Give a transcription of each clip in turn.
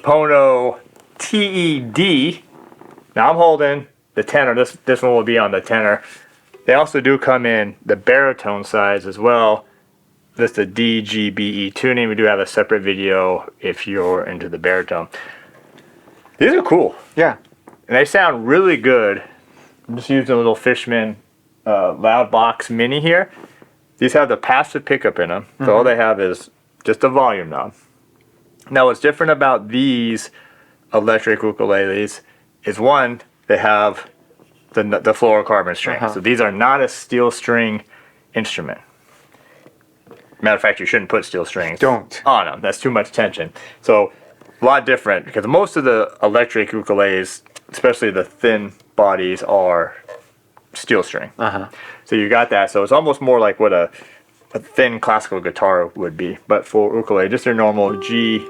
Pono TED. Now I'm holding the tenor. This one will be on the tenor. They also do come in the baritone size as well. This is the D, G, B, E tuning. We do have a separate video if you're into the baritone. These are cool. Yeah. And they sound really good. I'm just using a little Fishman loud box mini here. These have the passive pickup in them. So all they have is just a volume knob. Now what's different about these electric ukuleles is one, they have the fluorocarbon string. So these are not a steel string instrument. Matter of fact, you shouldn't put steel strings on them. That's too much tension. So a lot different because most of the electric ukuleles, especially the thin bodies, are steel string. So you got that. So it's almost more like what a thin classical guitar would be. But for ukulele, just your normal G,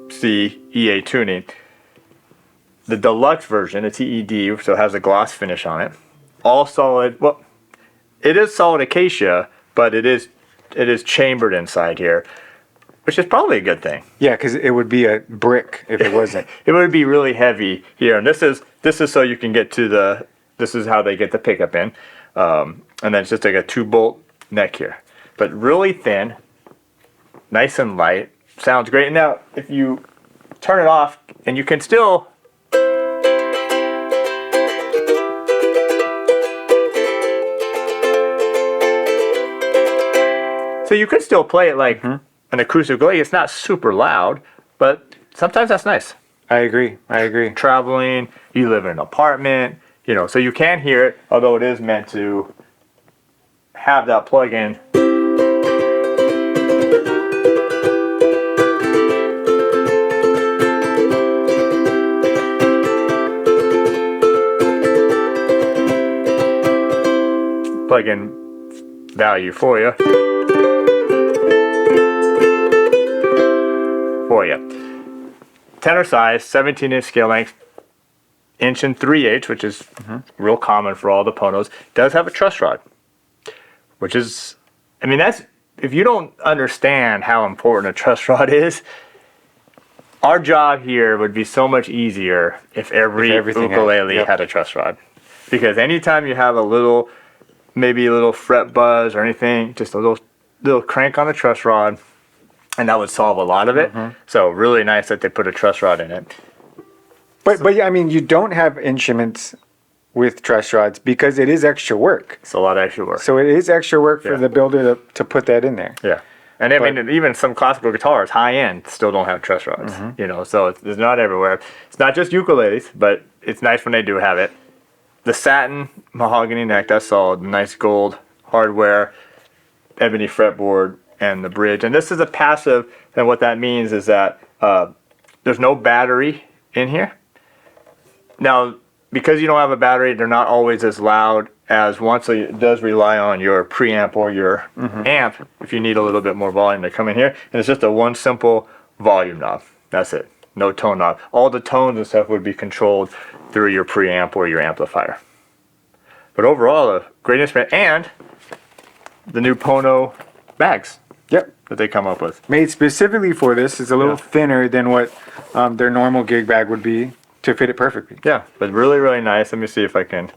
C, E, A tuning. The deluxe version, the TED, so it has a gloss finish on it. All solid. Well, it is solid acacia, but it is chambered inside here, which is probably a good thing. Yeah, because it would be a brick if it wasn't. It would be really heavy here, and this is so you can get to the. This is how they get the pickup in, and then it's just like a 2-bolt neck here, but really thin, nice and light. Sounds great. Now, if you turn it off, and you can still. So you could still play it like an acoustic ukulele. It's not super loud, but sometimes that's nice. I agree. Traveling, you live in an apartment, so you can hear it, although it is meant to have that plug-in. Plug-in value for you. Tenor size, 17-inch scale length, 1 3/8, which is real common for all the Ponos. Does have a truss rod, which is, that's, if you don't understand how important a truss rod is, our job here would be so much easier if every ukulele had a truss rod. Because anytime you have maybe a little fret buzz or anything, just a little crank on the truss rod, and that would solve a lot of it. So really nice that they put a truss rod in it. But yeah, you don't have instruments with truss rods because it is extra work. It's a lot of extra work. So it is extra work for the builder to put that in there. Yeah. And even some classical guitars, high end, still don't have truss rods. So it's not everywhere. It's not just ukuleles, but it's nice when they do have it. The satin mahogany neck, that's solid. Nice gold hardware, ebony fretboard, and the bridge. And this is a passive, and what that means is that there's no battery in here. Now, because you don't have a battery, they're not always as loud as one, so it does rely on your preamp or your amp if you need a little bit more volume to come in here. And it's just one simple volume knob. That's it. No tone knob. All the tones and stuff would be controlled through your preamp or your amplifier. But overall, a great instrument, and the new Pono bags. Yep. That they come up with. Made specifically for this. It's a little thinner than what their normal gig bag would be to fit it perfectly. Yeah, but really, really nice. Let me see if I can.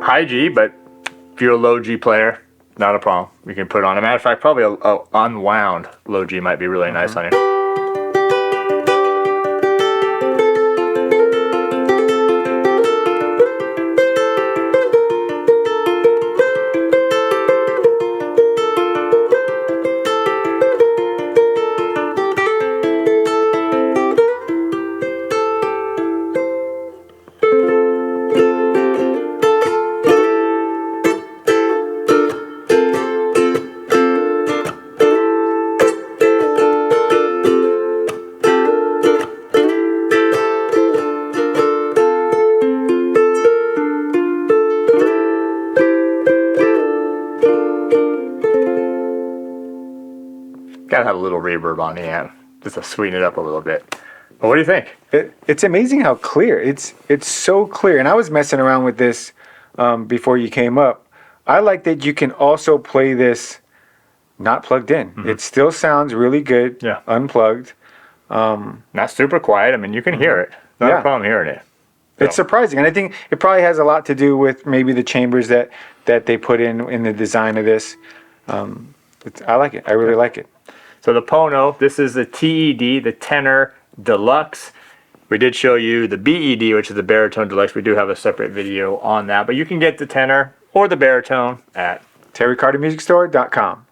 High G, but if you're a low G player, not a problem. You can put it on. As a matter of fact, probably a unwound low G might be really nice on you. Gotta have a little reverb on the amp just to sweeten it up a little bit. But what do you think? It's amazing how clear. It's so clear. And I was messing around with this before you came up. I like that you can also play this not plugged in. It still sounds really good, Yeah. unplugged. Not super quiet. I mean, you can hear it. Not Yeah. a problem hearing it. It's surprising, and I think it probably has a lot to do with maybe the chambers that they put in the design of this. I like it. I really like it. So the Pono, this is the TED, the Tenor Deluxe. We did show you the BED, which is the Baritone Deluxe. We do have a separate video on that, but you can get the Tenor or the Baritone at TerryCarterMusicStore.com.